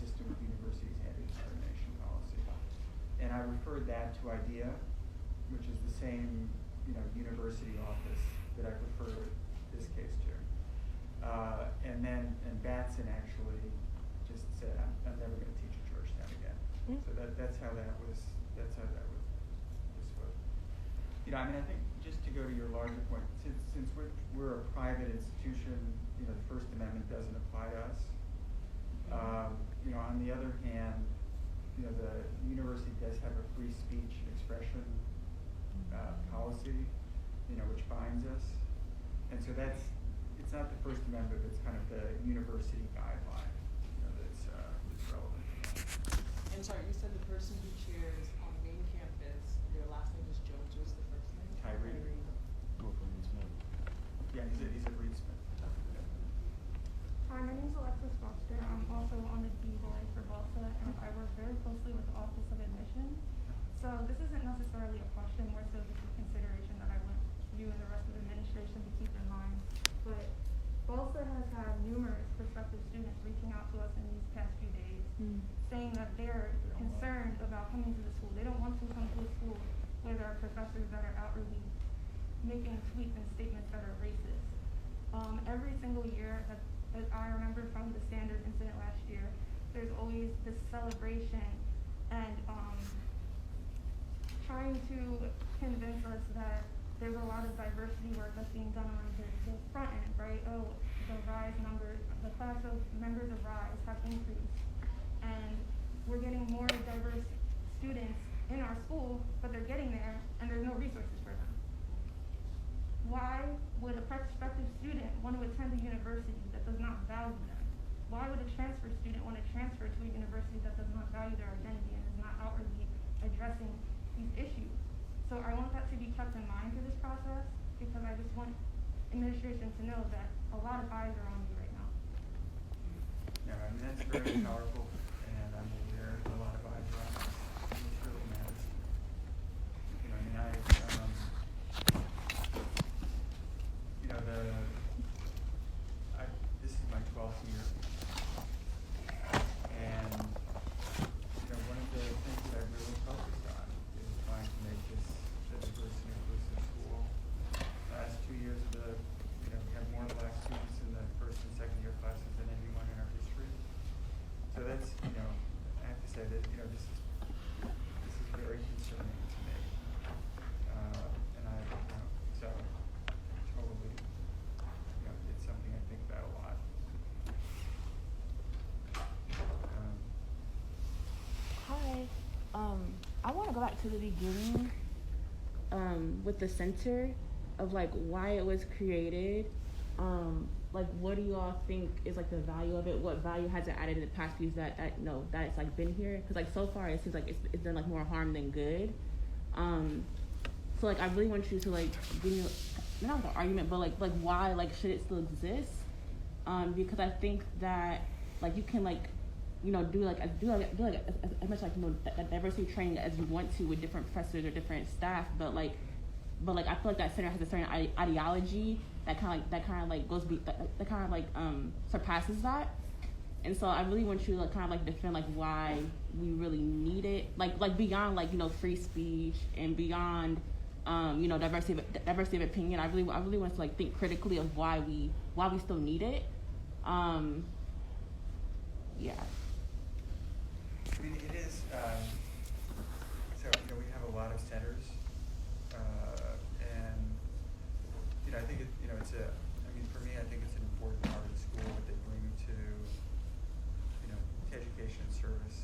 consistent with universities' anti-discrimination policy. And I referred that to IDEA, which is the same, university office that I referred this case to. And Batson actually just said, I'm never going to teach at Georgetown again. So that's how that was. This was. I think just to go to your larger point, since we're a private institution, the First Amendment doesn't apply to us. On the other hand, the university does have a free speech expression policy, which binds us, and so it's not the First Amendment, it's kind of the university guideline, that's relevant. And sorry, you said the person who chairs on main campus, their last name is Jones. What's the first name? Tyree. Yeah, he's a Reed Smith. Hi, my name is Alexis Foster. I'm also on the BLSA for BLSA, and I work very closely with the Office of Admissions. So this isn't necessarily a question, more so just a consideration that I want you and the rest of the administration to keep in mind. But BLSA has had numerous prospective students reaching out to us in these past few days, saying that they're concerned about coming to the school. They don't want to come to a school where there are professors that are outwardly making tweets and statements that are racist. Every single year, as I remember from the Standard incident last year, there's always this celebration and trying to convince us that there's a lot of diversity work that's being done on the front end, right? Oh, the RISE numbers, the class of members of RISE have increased, and we're getting more diverse students in our school, but they're getting there, and there's no resources for them. Why would a prospective student want to attend a university that does not value them? Why would a transfer student want to transfer to a university that does not value their identity and is not outwardly addressing these issues? So I want that to be kept in mind through this process, because I just want administration to know that a lot of eyes are on you right now. Yeah, that's very powerful, and I'm aware that a lot of eyes are on us. It really matters. This is my 12th year, and one of the things that I really focused on is trying to make this a diverse and inclusive school. Last 2 years we have more Black students in the first and second year classes than anyone in our history. So that's, I have to say that, this is very concerning to me. And so totally, it's something I think about a lot. Hi. I want to go back to the beginning with the center of why it was created. What do you all think is the value of it? What value has it added in the past few years that it's been here? Because so far it seems like it's done more harm than good. So I really want you to give me not the argument, but why should it still exist? Because I think that you can do as much diversity training as you want to with different professors or different staff, but I feel like that center has a certain ideology that surpasses that. And so I really want you to defend why we really need it, beyond free speech and beyond diversity of opinion. I really want to think critically of why we still need it. Yeah. I mean, it is. So we have a lot of centers, and I think it's a. I mean, for me, I think it's an important part of the school that they bring to education and service.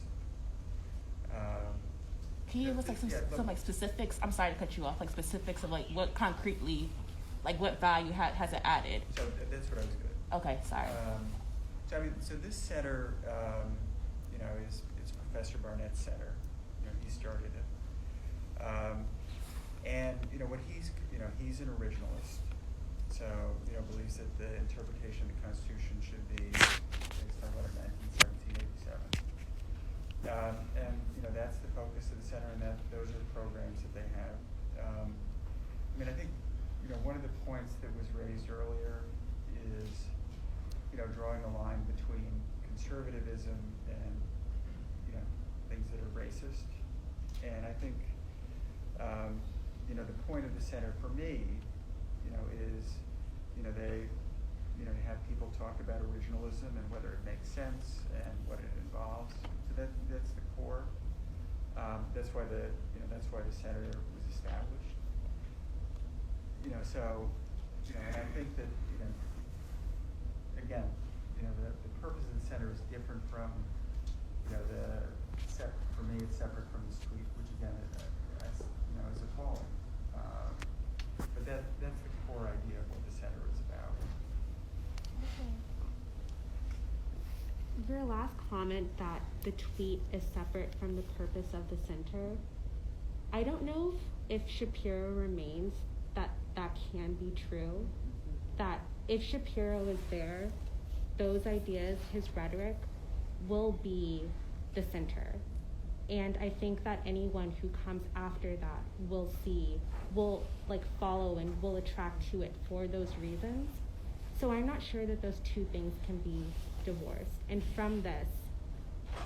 Can you give us some specifics? I'm sorry to cut you off. Specifics of what concretely, what value has it added? So that's what I was good. Okay, sorry. So this center, it's Professor Barnett's center. He started it, and what he's an originalist. So believes that the interpretation of the Constitution should be based on letter 1917-87. And that's the focus of the center, and those are the programs that they have. I think one of the points that was raised earlier is drawing a line between conservatism and racist. And I think, you know, the point of the center for me, you know, is, you know, they have people talk about originalism and whether it makes sense and what it involves. So that's the core. That's why the center was established. You know, so, you know, and I think that, you know, again, you know, the purpose of the center is different from, you know, for me, it's separate from the suite, which again, you know, is appalling. But that's the core idea of what the center is about. Okay. Your last comment that the tweet is separate from the purpose of the center, I don't know if Shapiro remains that can be true. That if Shapiro is there, those ideas, his rhetoric, will be the center. And I think that anyone who comes after that will like follow and will attract to it for those reasons. So I'm not sure that those two things can be divorced. And from this,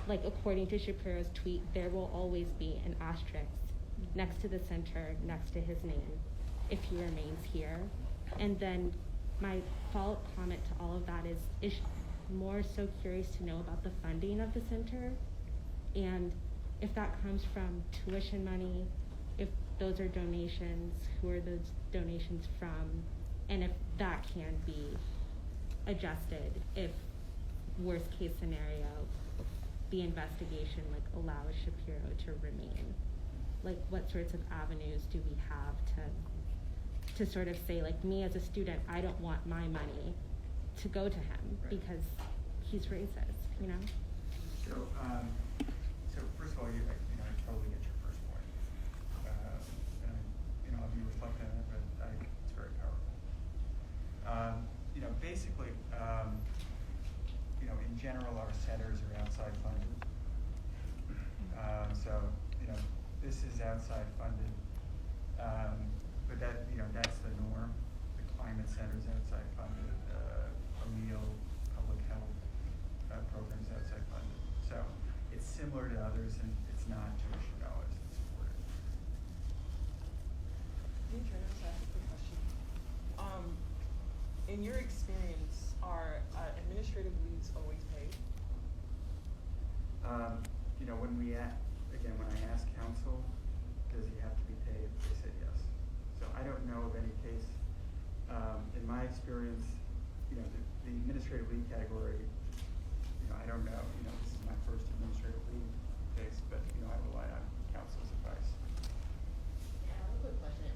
like according to Shapiro's tweet, there will always be an asterisk next to the center, next to his name, if he remains here. And then my follow-up comment to all of that is more so curious to know about the funding of the center, and if that comes from tuition money, if those are donations, who are those donations from, and if that can be adjusted if worst case scenario, the investigation like allows Shapiro to remain. Like what sorts of avenues do we have to sort of say, like, me as a student, I don't want my money to go to him because he's racist, you know? So first of all, I totally get your first point. And you know, I'll be reflecting on it, but I think it's very powerful. You know, basically, you know, in general, our centers are outside funded. So, you know, this is outside funded. But that, you know, that's the norm. The climate center is outside funded. O'Neill public health programs outside funded. So it's similar to others, and it's not tuition dollars that support it. Can you turn us to ask a quick question? In your experience, are administrative leads always paid? You know, when I ask council, does he have to be paid? They said yes. So I don't know of any case. In my experience, you know, the administrative lead category, you know, I don't know. You know, this is my first administrative lead case, but you know, I rely on council's advice. Yeah, I have a quick question.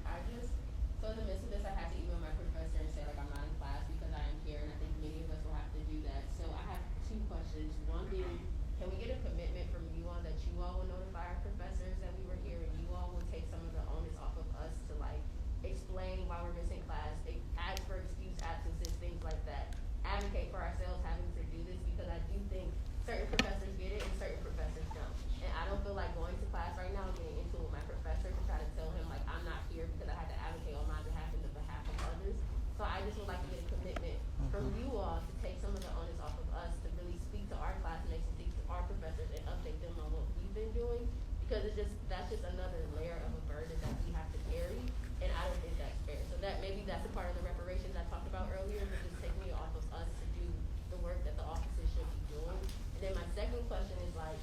So in the midst of this, I had to email my professor and say, like, I'm not in class because I am here, and I think many of us will have to do that. So I have two questions. One being, can we get a commitment from you all that you all will notify our professors that we were here, and you all will take some of the onus off of us to, like, explain why we're missing class, ask for excuse absences, things like that. Advocate for ourselves having to do this, because I do think certain professors get it and certain professors don't. And I don't feel like going to class right now and getting into it with my professor to try to tell him, like, I'm not here because I had to advocate on my behalf and the behalf of others. So I just would like to get a commitment from you all to take some of the onus off of us to really speak to our classmates and speak to our professors and update them on what we've been doing, because that's just another layer of a burden that we have to carry, and I don't think that's fair. So that maybe that's a part of the reparations I talked about earlier, but just taking it off of us to do the work that the offices should be doing. And then my second question is, like,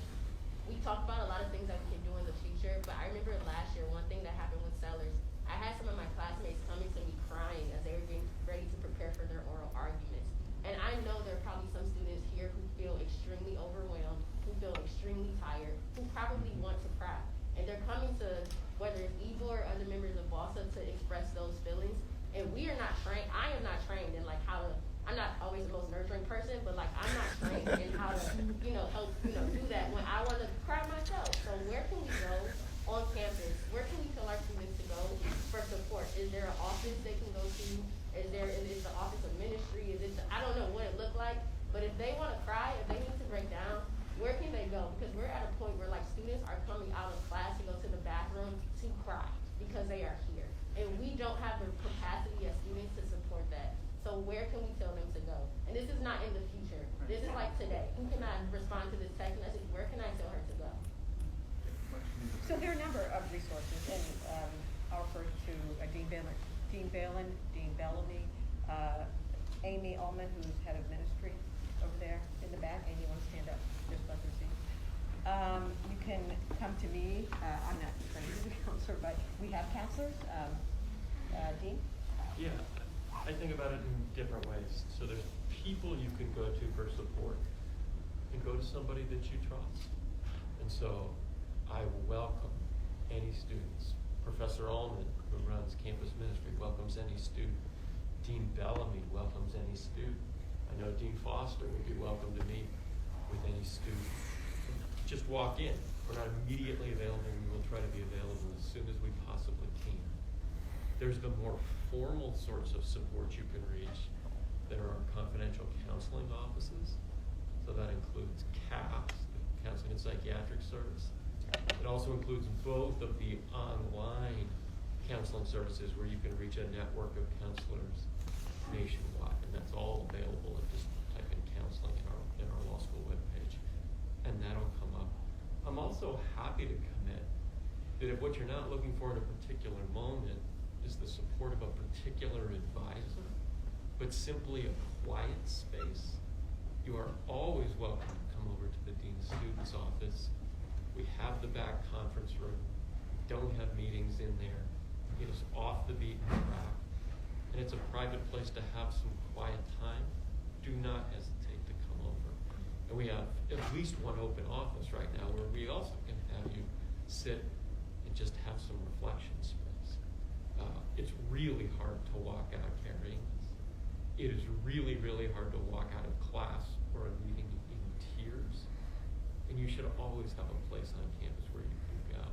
we talked about a lot of things that we can do in the future, but I remember last year, one thing that happened with Sellers, I had some of my classmates coming to me crying as they were getting ready to prepare for their oral arguments. And I know there are probably some students here who feel extremely overwhelmed, who feel extremely tired, who probably want to cry. And they're coming to, whether it's Igor or other members of BLSA, to express those feelings. And we are not trained, I am not trained in, like, how to, I'm not always the most nurturing person, but, like, I'm not trained in how to, you know, help, you know, do that when I want to cry myself. So where can we go on campus? Where can we tell our students to go for support? Is there an office they can go to? Is the office of ministry? I don't know what it looked like, but if they want to cry, if they need to break down, where can they go? Because we're at a point where, like, students are coming out of class to go to the bathroom to cry because they are here. And we don't have the capacity as students to support that. So where can we tell them to go? And this is not in the future. This is like today. Who can I respond to this text message? Where can I tell her to go? So there are a number of resources, and I'll refer to Dean Balin, Dean Bellamy, Amy Ullman, who's head of ministry over there in the back. Amy, you want to stand up? Just let her see. You can come to me. I'm not trained as a counselor, but we have counselors. Dean? Yeah, I think about it in different ways. So there's people you can go to for support, and go to somebody that you trust. And so I welcome any students. Professor Ullman, who runs campus ministry, welcomes any student. Dean Bellamy welcomes any student. I know Dean Foster would be welcome to meet with any student. Just walk in. We're not immediately available. We will try to be available as soon as we possibly can. There's the more formal sorts of support you can reach that are our confidential counseling offices. So that includes CAPS, the Counseling and Psychiatric Service. It also includes both of the online counseling services where you can reach a network of counselors nationwide, and that's all available if just type in counseling in our law school webpage, and that'll come up. I'm also happy to commit that if what you're not looking for in a particular moment is the support of a particular advisor, but simply a quiet space, you are always welcome to come over to the Dean's Students Office. We have the back conference room. We don't have meetings in there. It is off the beaten track. And it's a private place to have some quiet time. Do not hesitate to come over. And we have at least one open office right now where we also can have you sit and just have some reflection space. It's really hard to walk out carrying this. It is really, really hard to walk out of class or a meeting in tears. And you should always have a place on campus where you can go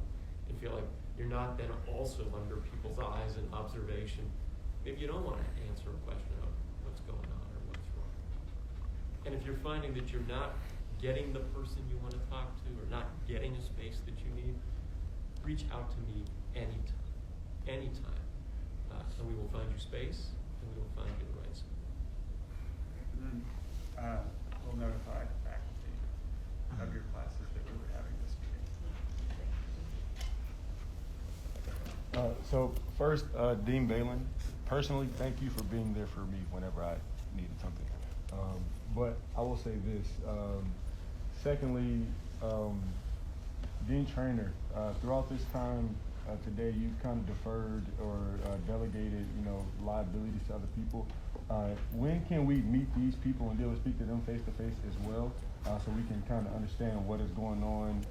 and feel like you're not then also under people's eyes and observation. Maybe you don't want to answer a question of what's going on or what's wrong. And if you're finding that you're not getting the person you want to talk to or not getting a space that you need, reach out to me anytime. And we will find you space, and we will find you the right school. And then we'll notify the faculty of your classes that we were having this meeting. So first, Dean Balin, personally, thank you for being there for me whenever I needed something. But I will say this. Secondly, Dean Trainer, throughout this time today, you've kind of deferred or delegated, liabilities to other people. When can we meet these people and be able to speak to them face to face as well, so we can kind of understand what is going on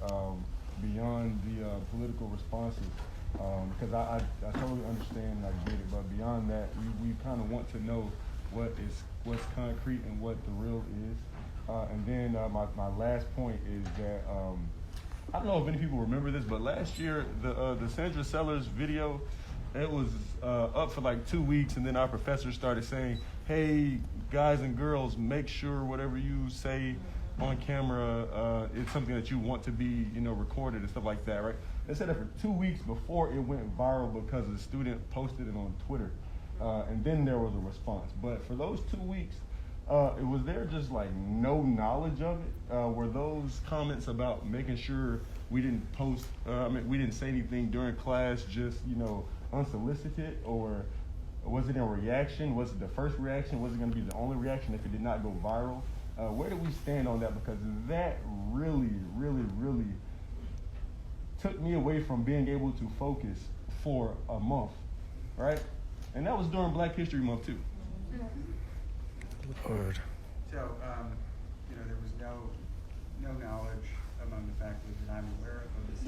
beyond the political responses? Because I totally understand and I get it, but beyond that, we kind of want to know what's concrete and what the real is. And then my last point is that I don't know if any people remember this, but last year the Sandra Sellers video, it was up for like 2 weeks, and then our professor started saying, "Hey, guys and girls, make sure whatever you say on camera, it's something that you want to be, recorded," and stuff like that, right? They said that for 2 weeks before it went viral because a student posted it on Twitter, and then there was a response. But for those 2 weeks, was there just like no knowledge of it? Were those comments about making sure we didn't post, we didn't say anything during class, just, unsolicited, or was it in reaction? Was it the first reaction? Was it going to be the only reaction if it did not go viral? Where do we stand on that? Because that really, really, really took me away from being able to focus for a month, right? And that was during Black History Month too. Lord. So, there was no knowledge among the faculty that I'm aware of this.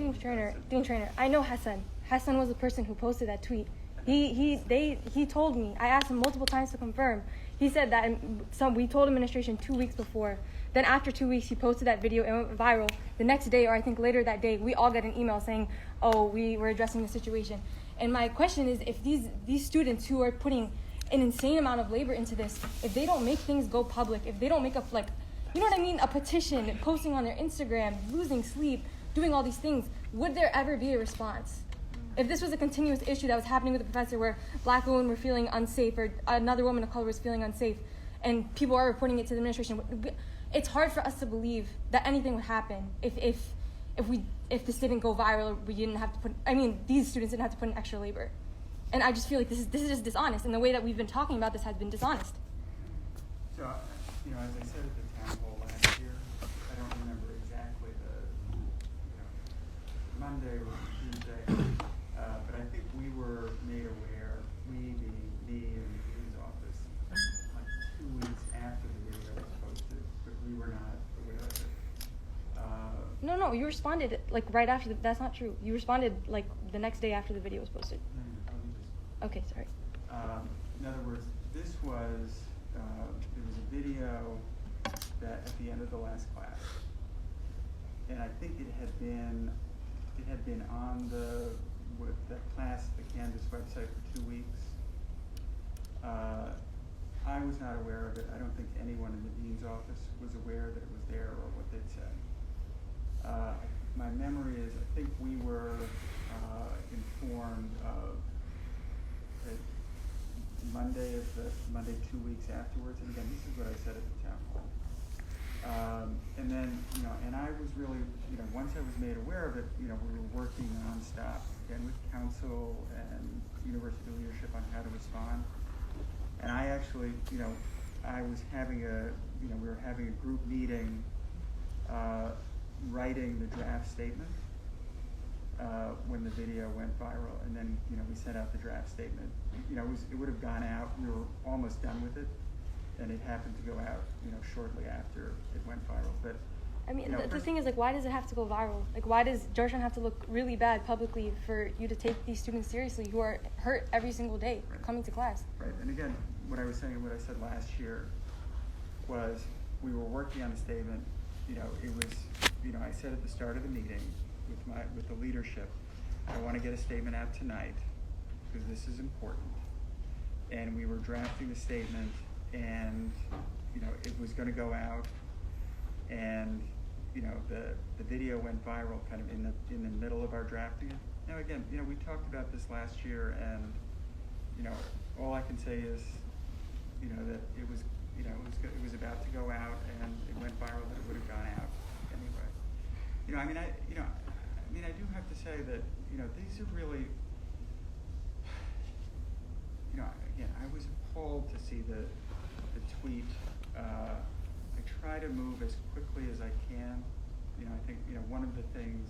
Dean Trainer, I know Hassan. Hassan was the person who posted that tweet. He told me. I asked him multiple times to confirm. He said that we told administration 2 weeks before. Then after 2 weeks, he posted that video. It went viral. The next day, or I think later that day, we all got an email saying, "Oh, we were addressing the situation." And my question is, if these students who are putting an insane amount of labor into this, if they don't make things go public, if they don't make a petition, posting on their Instagram, losing sleep, doing all these things, would there ever be a response? If this was a continuous issue that was happening with the professor where Black women were feeling unsafe or another woman of color was feeling unsafe and people are reporting it to the administration, it's hard for us to believe that anything would happen if if this didn't go viral, we didn't have to put. I mean, these students didn't have to put in extra labor, and I just feel like this is just dishonest. And the way that we've been talking about this has been dishonest. So, you know, as I said at the town hall last year, I don't remember exactly the, Monday or Tuesday, but I think we were made aware, we being me and the dean's office, like 2 weeks after the video was posted, but we were not aware of it. No, you responded like right after. That's not true. You responded like the next day after the video was posted. Let me just Okay, sorry. In other words, this was, there was a video that at the end of the last class, and I think it had been on the Canvas website for 2 weeks. I was not aware of it. I don't think anyone in the dean's office was aware that it was there or what they'd said. My memory is, I think we were informed of Monday 2 weeks afterwards, and again, this is what I said at the town hall. And then, you know, and I was really, you know, once I was made aware of it, you know, we were working nonstop, again, with council and university leadership on how to respond. And I actually, you know, I was having we were having a group meeting, writing the draft statement, when the video went viral, and then, you know, we sent out the draft statement. You know, it would have gone out, we were almost done with it, and it happened to go out, you know, shortly after it went viral. But I mean, you know, the thing is, like, why does it have to go viral? Like, why does Georgetown have to look really bad publicly for you to take these students seriously who are hurt every single day Right. coming to class? Right, and again, what I was saying, what I said last year was we were working on a statement. You know, it was, you know, I said at the start of the meeting with the leadership, I want to get a statement out tonight because this is important. And we were drafting the statement, and you know, it was going to go out, and you know, the video went viral kind of in the middle of our drafting it. Now again, you know, we talked about this last year, and you know, all I can say is, you know, that it was, you know, it was about to go out, and it went viral, that it would have gone out anyway. You know, I mean, I do have to say that, you know, these are really, you know, again, I was appalled to see the tweet. I try to move as quickly as I can. You know, I think, you know, one of the things,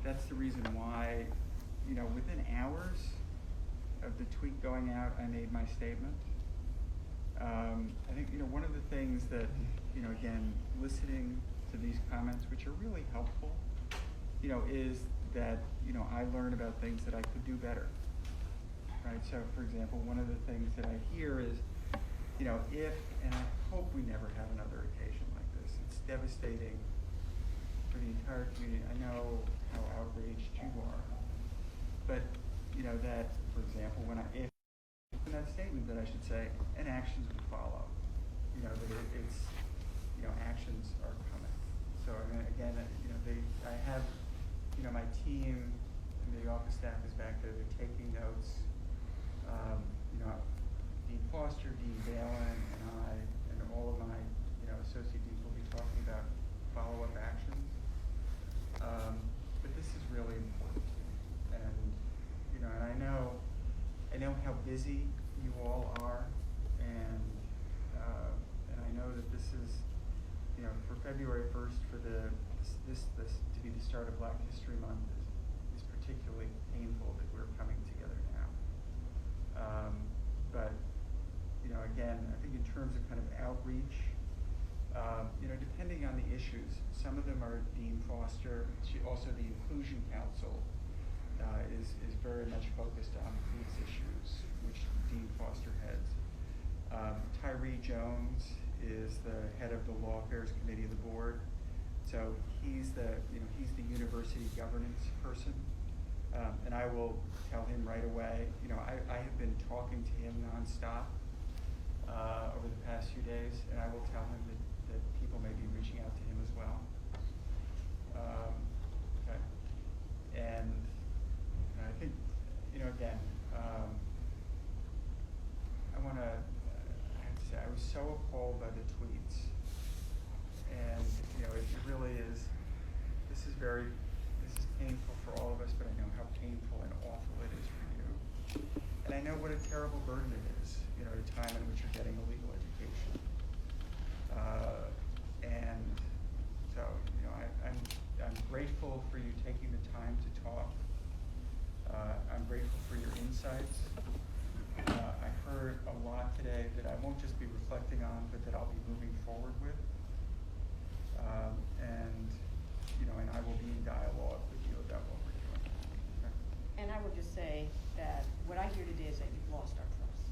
that's the reason why, you know, within hours of the tweet going out, I made my statement. I think, you know, one of the things that, you know, again, listening to these comments, which are really helpful, you know, is that, you know, I learn about things that I could do better, right? So, for example, one of the things that I hear is, you know, and I hope we never have another occasion like this. It's devastating for the entire community. I know how outraged you are, but, you know, that, for example, if in that statement that I should say, and actions would follow. You know, that it's, you know, actions are coming. So, I mean, again, you know, I have, you know, my team and the office staff is back there, they're taking notes. You know, Dean Foster, Dean Balin, and I, and all of my, you know, associate deans will be talking about follow-up actions. But this is really important. And, you know, and I know how busy you all are, and I know that this is, you know, for February 1st, for this to be the start of Black History Month is particularly painful that we're coming together now. But, you know, again, I think in terms of kind of outreach, you know, depending on the issues, some of them are Dean Foster. Also, the Inclusion Council is very much focused on these issues, which Dean Foster heads. Tyree Jones is the head of the Law Affairs Committee of the board. So he's the university governance person. And I will tell him right away, you know, I have been talking to him nonstop over the past few days, and I will tell him that people may be reaching out to him as well. Okay. And I think, you know, again, I have to say, I was so appalled by the tweets. And, you know, it really is, this is very terrible burden it is, you know, the time in which you're getting a legal education. And so, you know, I'm grateful for you taking the time to talk. I'm grateful for your insights. I heard a lot today that I won't just be reflecting on, but that I'll be moving forward with. And, you know, and I will be in dialogue with you about what we're doing. Okay? And I will just say that what I hear today is that you've lost our trust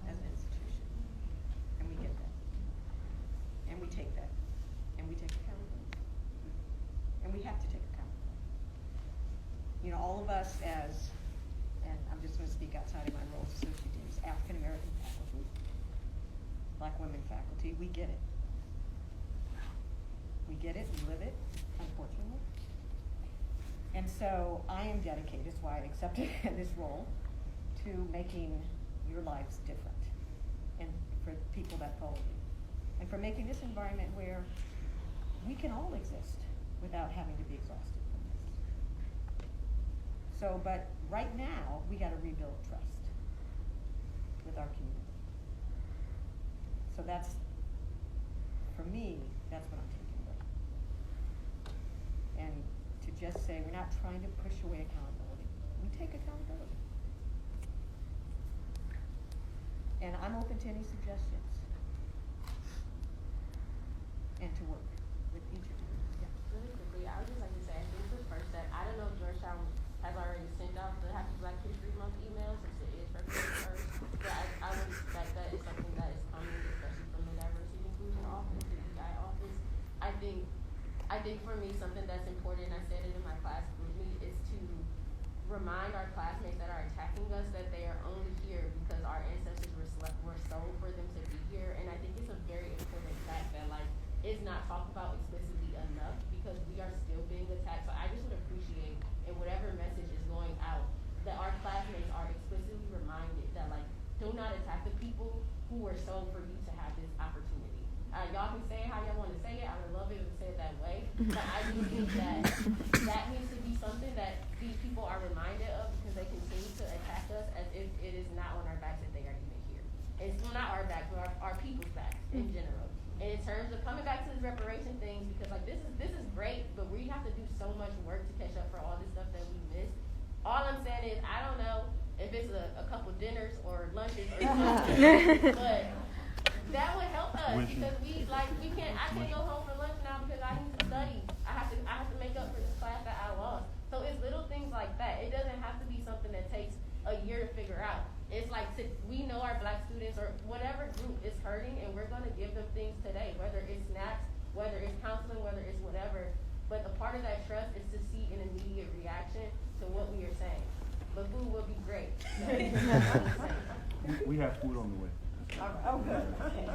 as an institution. And we get that. And we take that. And we take accountability. And we have to take accountability. You know, all of us as, and I'm just going to speak outside of my role as associate dean, as African American faculty, Black women faculty, we get it. We get it, we live it, unfortunately. And so I am dedicated, that's why I accepted this role, to making your lives different, and for people that follow you. And for making this environment where we can all exist without having to be exhausted from this. So, but right now, we gotta rebuild trust with our community. So that's, for me, that's what I'm taking away. And to just say, we're not trying to push away accountability. We take accountability. And I'm open to any suggestions. And to work with each of you. Yeah. Really quickly, I would just like to say, I think the first step, I don't know if Georgetown has already sent out the Happy Black History Month email since it is February 1st, but I would expect that it's something that is coming, especially from the Diversity and Inclusion Office, the DI office. I think for me, something that's important, I said it in my class group meet, is to remind our classmates that are attacking us that they are only here because our ancestors were sold for them to be here. And I think it's a very important fact that, like, it's not talked about explicitly enough because we are still being attacked. So I just would appreciate, in whatever message is going out, that our classmates are explicitly reminded that, like, do not attack the people who were sold for you to have this opportunity. Y'all can say it how y'all want to say it. I would love it if you say it that way. But I do think that that needs to be something that these people are reminded of because they continue to attack us as if it is not on our backs that they are even here. It's not our backs, but our people's backs in general. And in terms of coming back to this reparation things, because like this is great, but we have to do so much work to catch up for all this stuff that we missed. All I'm saying is I don't know if it's a couple dinners or lunches or something, but that would help us because I can't go home for lunch now because I need to study. I have to make up for this class that I lost. So it's little things like that. It doesn't have to be something that takes a year to figure out. It's like we know our Black students or whatever group is hurting, and we're going to give them things today, whether it's snacks, whether it's counseling, whether it's whatever. But a part of that trust is to see an immediate reaction to what we are saying. But food will be great. So, We have food on the way. Oh, good. Okay.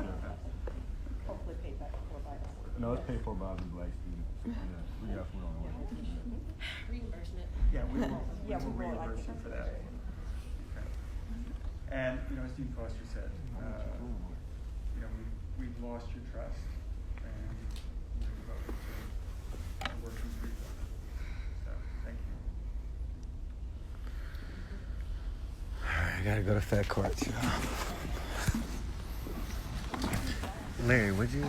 Hopefully paid back for by us. No, it's paid for by the Black students. Yeah, we got food on the way. reimbursement. Yeah, we will we will like reimburse you for that. Okay. And, you know, as Dean Foster said, you know, we've lost your trust and we're devoted to working through that. So, thank you. I gotta go to Fed Court too. Larry, would you?